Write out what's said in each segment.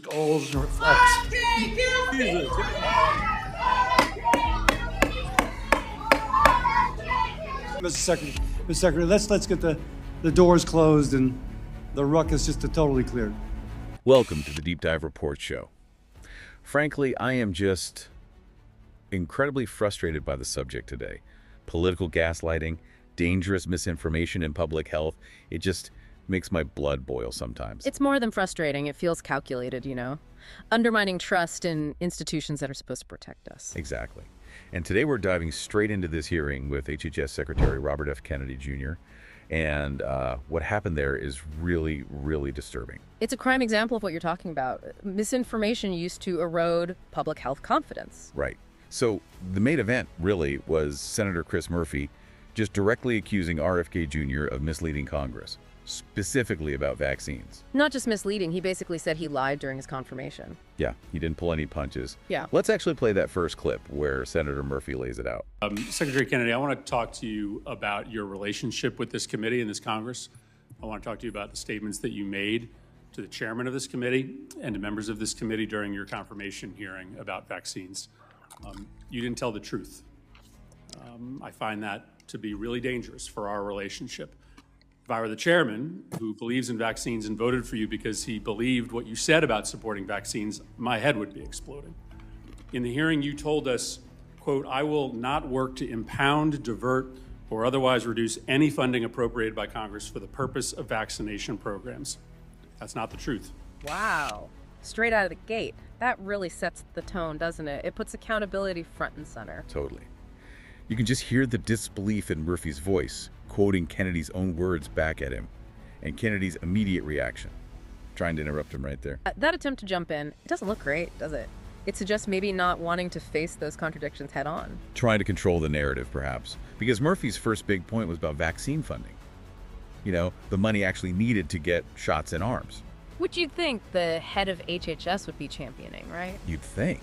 Goals and reflects. Mr. Secretary, let's get the doors closed and the ruckus just totally cleared. Welcome to the Deep Dive Report Show. Frankly, I am just incredibly frustrated by the subject today. Political gaslighting, dangerous misinformation in public health, it just makes my blood boil sometimes. It's more than frustrating. It feels calculated, you know? Undermining trust in institutions that are supposed to protect us. Exactly. And today we're diving straight into this hearing with HHS Secretary Robert F. Kennedy Jr. And what happened there is really, really disturbing. It's a prime example of what you're talking about. Misinformation used to erode public health confidence. Right. So the main event really was Senator Chris Murphy just directly accusing RFK Jr. of misleading Congress, specifically about vaccines. Not just misleading, he basically said he lied during his confirmation. Yeah, he didn't pull any punches. Yeah. Let's actually play that first clip where Senator Murphy lays it out. Secretary Kennedy, I want to talk to you about your relationship with this committee and this Congress. I want to talk to you about the statements that you made to the chairman of this committee and to members of this committee during your confirmation hearing about vaccines. You didn't tell the truth. I find that to be really dangerous for our relationship. If I were the chairman who believes in vaccines and voted for you because he believed what you said about supporting vaccines, my head would be exploding. In the hearing, you told us, quote, "I will not work to impound, divert, or otherwise reduce any funding appropriated by Congress for the purpose of vaccination programs." That's not the truth. Wow. Straight out of the gate. That really sets the tone, doesn't it? It puts accountability front and center. Totally. You can just hear the disbelief in Murphy's voice, quoting Kennedy's own words back at him, and Kennedy's immediate reaction. Trying to interrupt him right there. That attempt to jump in, it doesn't look great, does it? It suggests maybe not wanting to face those contradictions head on. Trying to control the narrative, perhaps. Because Murphy's first big point was about vaccine funding. You know, the money actually needed to get shots in arms. Which you'd think the head of HHS would be championing, right? You'd think.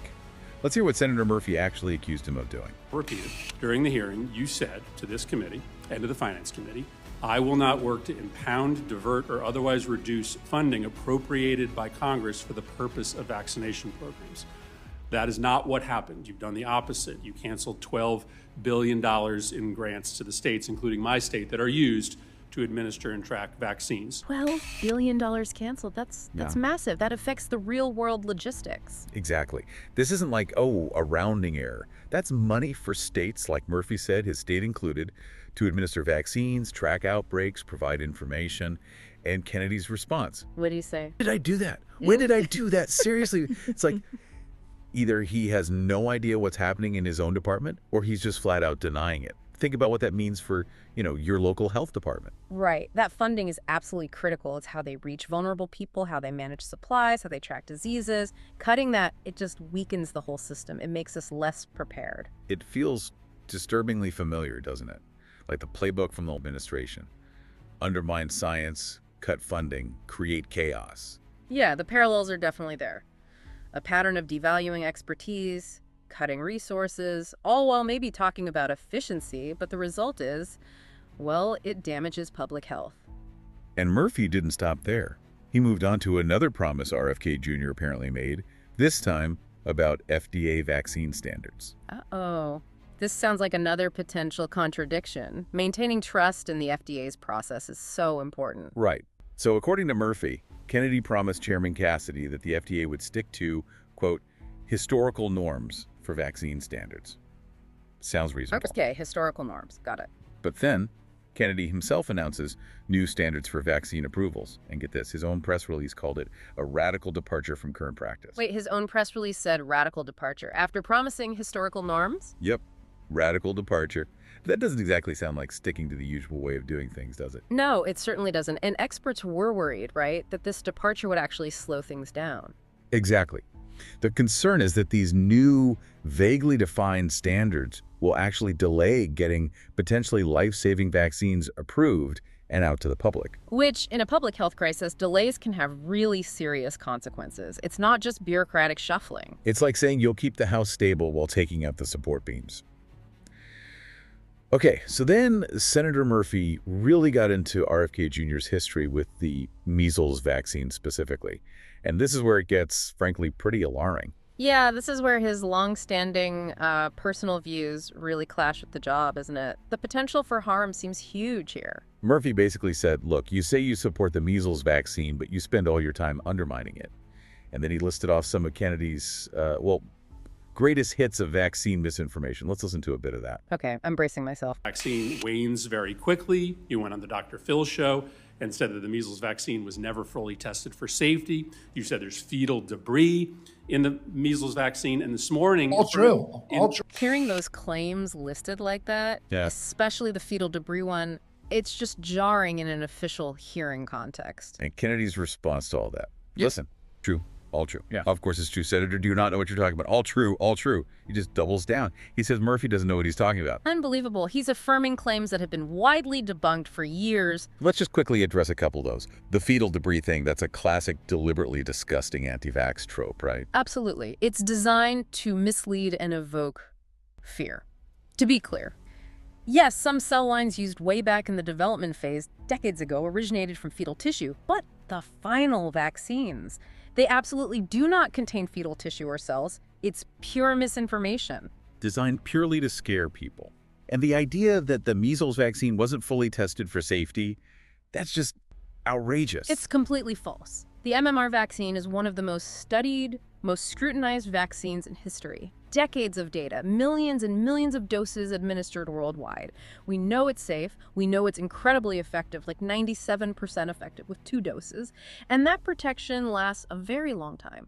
Let's hear what Senator Murphy actually accused him of doing. Repeated. During the hearing, you said to this committee and to the Finance Committee, "I will not work to impound, divert, or otherwise reduce funding appropriated by Congress for the purpose of vaccination programs." That is not what happened. You've done the opposite. You canceled $12 billion in grants to the states, including my state, that are used to administer and track vaccines. $12 billion canceled. That's massive. That affects the real world logistics. Exactly. This isn't like, oh, a rounding error. That's money for states, like Murphy said, his state included, to administer vaccines, track outbreaks, provide information. And Kennedy's response: What do you say? When did I do that? When did I do that? Seriously. It's like either he has no idea what's happening in his own department or he's just flat out denying it. Think about what that means for, your local health department. Right. That funding is absolutely critical. It's how they reach vulnerable people, how they manage supplies, how they track diseases. Cutting that, it just weakens the whole system. It makes us less prepared. It feels disturbingly familiar, doesn't it? Like the playbook from the administration. Undermine science, cut funding, create chaos. Yeah, the parallels are definitely there. A pattern of devaluing expertise, cutting resources, all while maybe talking about efficiency, but the result is, well, it damages public health. And Murphy didn't stop there. He moved on to another promise RFK Jr. apparently made, this time about FDA vaccine standards. Uh-oh. This sounds like another potential contradiction. Maintaining trust in the FDA's process is so important. Right. So according to Murphy, Kennedy promised Chairman Cassidy that the FDA would stick to, quote, historical norms for vaccine standards. Sounds reasonable. Okay, historical norms. Got it. But then, Kennedy himself announces new standards for vaccine approvals. And get this, his own press release called it a radical departure from current practice. Wait, his own press release said radical departure after promising historical norms? Yep, radical departure. That doesn't exactly sound like sticking to the usual way of doing things, does it? No, it certainly doesn't. And experts were worried, right, that this departure would actually slow things down. Exactly. The concern is that these new, vaguely defined standards will actually delay getting potentially life-saving vaccines approved and out to the public. Which, in a public health crisis, delays can have really serious consequences. It's not just bureaucratic shuffling. It's like saying you'll keep the house stable while taking out the support beams. Okay, so then Senator Murphy really got into RFK Jr.'s history with the measles vaccine specifically. And this is where it gets, frankly, pretty alarming. Yeah, this is where his long-standing personal views really clash with the job, isn't it? The potential for harm seems huge here. Murphy basically said, look, you say you support the measles vaccine, but you spend all your time undermining it. And then he listed off some of Kennedy's, greatest hits of vaccine misinformation. Let's listen to a bit of that. Okay, I'm bracing myself. Vaccine wanes very quickly. You went on the Dr. Phil show and said that the measles vaccine was never fully tested for safety. You said there's fetal debris in the measles vaccine. And this morning... All true. Hearing those claims listed like that, Yeah. especially the fetal debris one, it's just jarring in an official hearing context. And Kennedy's response to all that. Listen, true, all true. Yeah. Of course it's true. Senator, do you not know what you're talking about? All true, all true. He just doubles down. He says Murphy doesn't know what he's talking about. Unbelievable. He's affirming claims that have been widely debunked for years. Let's just quickly address a couple of those. The fetal debris thing, that's a classic, deliberately disgusting anti-vax trope, right? Absolutely. It's designed to mislead and evoke fear. To be clear, yes, some cell lines used way back in the development phase decades ago originated from fetal tissue, but the final vaccines, they absolutely do not contain fetal tissue or cells. It's pure misinformation. Designed purely to scare people. And the idea that the measles vaccine wasn't fully tested for safety, that's just outrageous. It's completely false. The MMR vaccine is one of the most studied, most scrutinized vaccines in history. Decades of data, millions and millions of doses administered worldwide. We know it's safe. We know it's incredibly effective, like 97% effective with 2 doses. And that protection lasts a very long time.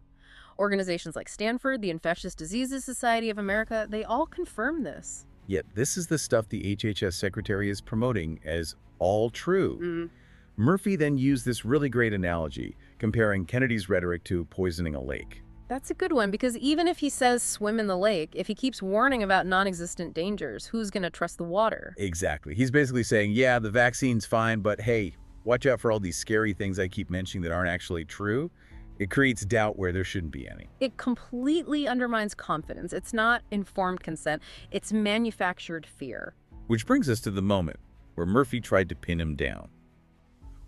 Organizations like Stanford, the Infectious Diseases Society of America, they all confirm this. Yet this is the stuff the HHS Secretary is promoting as all true. Murphy then used this really great analogy, comparing Kennedy's rhetoric to poisoning a lake. That's a good one, because even if he says swim in the lake, if he keeps warning about non-existent dangers, who's going to trust the water? Exactly. He's basically saying, yeah, the vaccine's fine, but hey, watch out for all these scary things I keep mentioning that aren't actually true. It creates doubt where there shouldn't be any. It completely undermines confidence. It's not informed consent. It's manufactured fear. Which brings us to the moment where Murphy tried to pin him down.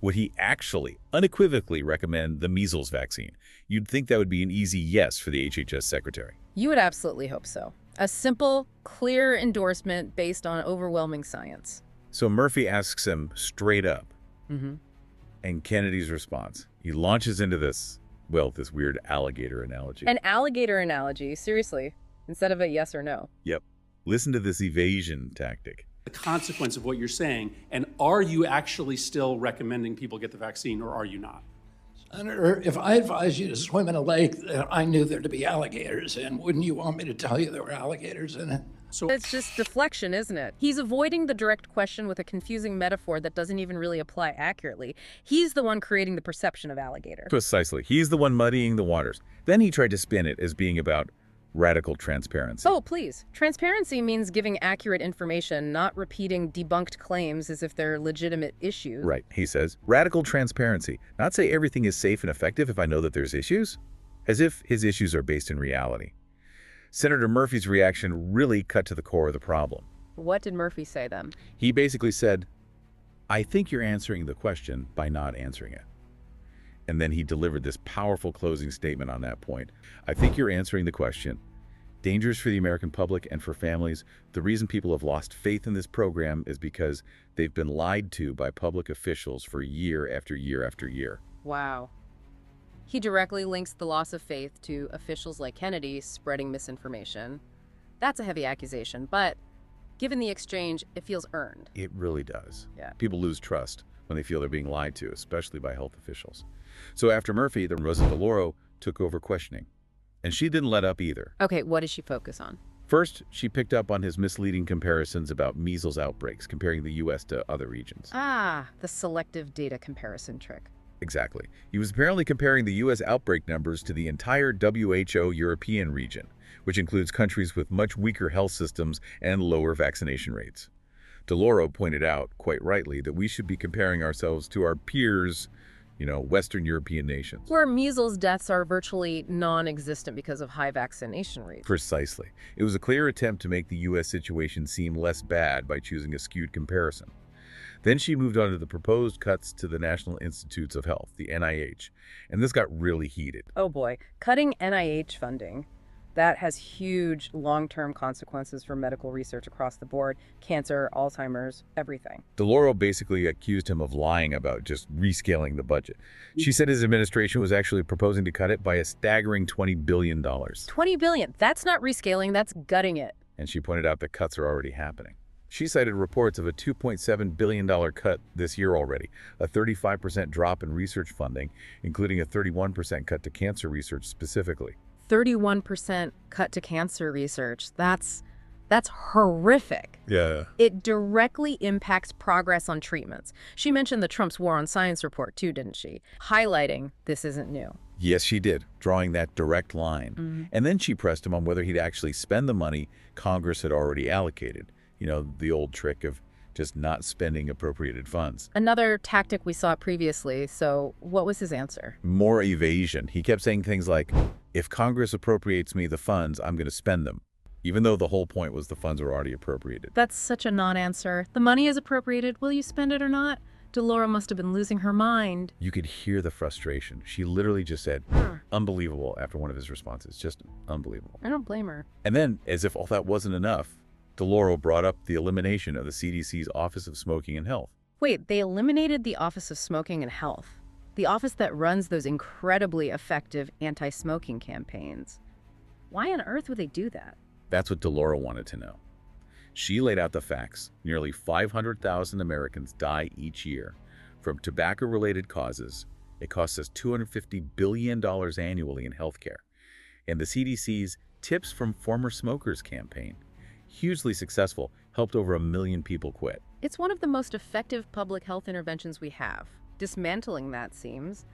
Would he actually, unequivocally recommend the measles vaccine? You'd think that would be an easy yes for the HHS Secretary. You would absolutely hope so. A simple, clear endorsement based on overwhelming science. So Murphy asks him straight up. And Kennedy's response, he launches into this weird alligator analogy. An alligator analogy, seriously, instead of a yes or no. Yep. Listen to this evasion tactic. The consequence of what you're saying, and are you actually still recommending people get the vaccine, or are you not? Senator, if I advised you to swim in a lake that I knew there to be alligators in, wouldn't you want me to tell you there were alligators in it? So It's just deflection, isn't it? He's avoiding the direct question with a confusing metaphor that doesn't even really apply accurately. He's the one creating the perception of alligator. Precisely. He's the one muddying the waters. Then he tried to spin it as being about radical transparency. Oh, please. Transparency means giving accurate information, not repeating debunked claims as if they're legitimate issues. Right, he says. Radical transparency. Not say everything is safe and effective if I know that there's issues. As if his issues are based in reality. Senator Murphy's reaction really cut to the core of the problem. What did Murphy say then? He basically said, I think you're answering the question by not answering it. And then he delivered this powerful closing statement on that point. I think you're answering the question. Dangers for the American public and for families. The reason people have lost faith in this program is because they've been lied to by public officials for year after year after year. Wow. He directly links the loss of faith to officials like Kennedy spreading misinformation. That's a heavy accusation, but given the exchange, it feels earned. It really does. Yeah. People lose trust when they feel they're being lied to, especially by health officials. So after Murphy, then Rosa DeLauro took over questioning. And she didn't let up either. Okay, what does she focus on? First, she picked up on his misleading comparisons about measles outbreaks, comparing the U.S. to other regions. Ah, the selective data comparison trick. Exactly. He was apparently comparing the U.S. outbreak numbers to the entire WHO European region, which includes countries with much weaker health systems and lower vaccination rates. DeLauro pointed out, quite rightly, that we should be comparing ourselves to our peers, Western European nations. Where measles deaths are virtually non-existent because of high vaccination rates. Precisely. It was a clear attempt to make the U.S. situation seem less bad by choosing a skewed comparison. Then she moved on to the proposed cuts to the National Institutes of Health, the NIH, and this got really heated. Oh boy, cutting NIH funding. That has huge long-term consequences for medical research across the board. Cancer, Alzheimer's, everything. DeLauro basically accused him of lying about just rescaling the budget. She said his administration was actually proposing to cut it by a staggering $20 billion. $20 billion. That's not rescaling, that's gutting it. And she pointed out that cuts are already happening. She cited reports of a $2.7 billion cut this year already, a 35% drop in research funding, including a 31% cut to cancer research specifically. 31% cut to cancer research. That's horrific. Yeah. It directly impacts progress on treatments. She mentioned the Trump's War on Science report too, didn't she? Highlighting this isn't new. Yes, she did, drawing that direct line. And then she pressed him on whether he'd actually spend the money Congress had already allocated. You know, the old trick of just not spending appropriated funds. Another tactic we saw previously, so what was his answer? More evasion. He kept saying things like, if Congress appropriates me the funds, I'm going to spend them, even though the whole point was the funds were already appropriated. That's such a non-answer. The money is appropriated. Will you spend it or not? DeLauro must have been losing her mind. You could hear the frustration. She literally just said, unbelievable, after one of his responses. Just unbelievable. I don't blame her. And then, as if all that wasn't enough, DeLauro brought up the elimination of the CDC's Office of Smoking and Health. Wait, they eliminated the Office of Smoking and Health, the office that runs those incredibly effective anti-smoking campaigns. Why on earth would they do that? That's what DeLauro wanted to know. She laid out the facts. Nearly 500,000 Americans die each year from tobacco-related causes. It costs us $250 billion annually in healthcare. And the CDC's Tips from Former Smokers campaign, hugely successful, helped over 1 million people quit. It's one of the most effective public health interventions we have. Dismantling that seems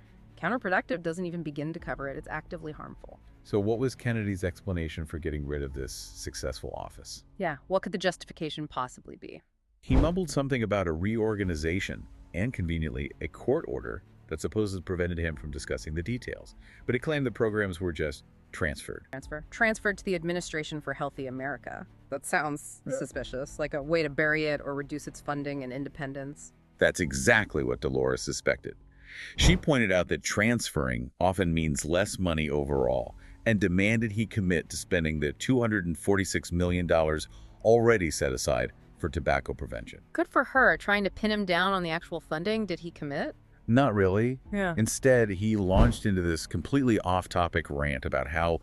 counterproductive, doesn't even begin to cover it. It's actively harmful. So what was Kennedy's explanation for getting rid of this successful office? Yeah, what could the justification possibly be? He mumbled something about a reorganization and, conveniently, a court order that supposedly prevented him from discussing the details. But he claimed the programs were just transferred. Transferred to the Administration for Healthy America. That sounds suspicious, like a way to bury it or reduce its funding and independence. That's exactly what DeLauro suspected. She pointed out that transferring often means less money overall and demanded he commit to spending the $246 million already set aside for tobacco prevention. Good for her, trying to pin him down on the actual funding. Did he commit? Not really. Yeah. Instead, he launched into this completely off-topic rant about how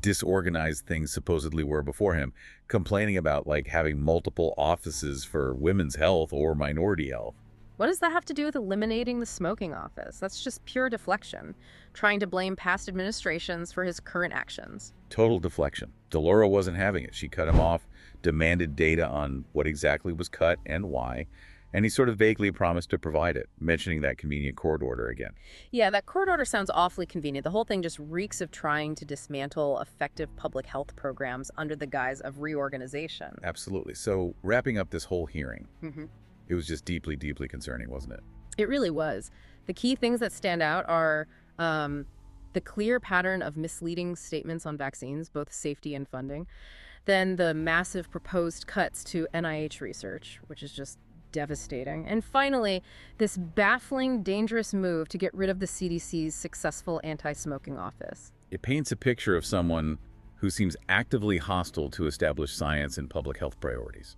disorganized things supposedly were before him, complaining about like having multiple offices for women's health or minority health. What does that have to do with eliminating the smoking office? That's just pure deflection, trying to blame past administrations for his current actions. Total deflection. DeLauro wasn't having it. She cut him off, demanded data on what exactly was cut and why, and he sort of vaguely promised to provide it, mentioning that convenient court order again. Yeah, that court order sounds awfully convenient. The whole thing just reeks of trying to dismantle effective public health programs under the guise of reorganization. Absolutely. So wrapping up this whole hearing, it was just deeply, deeply concerning, wasn't it? It really was. The key things that stand out are the clear pattern of misleading statements on vaccines, both safety and funding, then the massive proposed cuts to NIH research, which is just devastating. And finally, this baffling, dangerous move to get rid of the CDC's successful anti-smoking office. It paints a picture of someone who seems actively hostile to established science and public health priorities.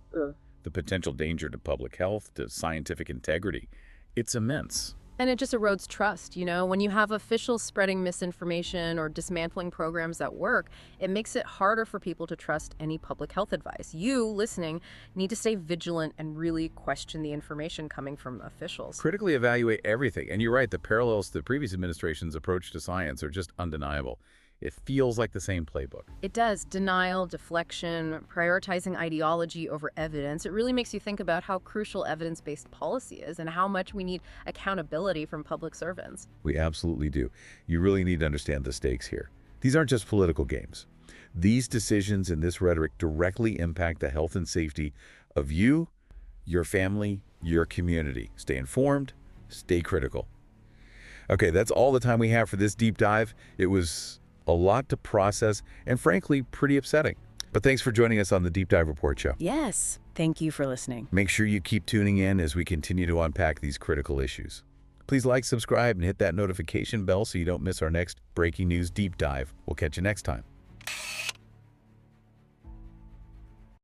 The potential danger to public health, to scientific integrity, it's immense. And it just erodes trust, you know? When you have officials spreading misinformation or dismantling programs that work, it makes it harder for people to trust any public health advice. You, listening, need to stay vigilant and really question the information coming from officials. Critically evaluate everything. And you're right, the parallels to the previous administration's approach to science are just undeniable. It feels like the same playbook. It does. Denial, deflection, prioritizing ideology over evidence. It really makes you think about how crucial evidence-based policy is and how much we need accountability from public servants. We absolutely do. You really need to understand the stakes here. These aren't just political games. These decisions and this rhetoric directly impact the health and safety of you, your family, your community. Stay informed, stay critical. Okay, that's all the time we have for this deep dive. It was a lot to process and frankly pretty upsetting. But thanks for joining us on the Deep Dive Report Show. Yes, thank you for listening. Make sure you keep tuning in as we continue to unpack these critical issues. Please like, subscribe, and hit that notification bell so you don't miss our next breaking news deep dive. We'll catch you next time.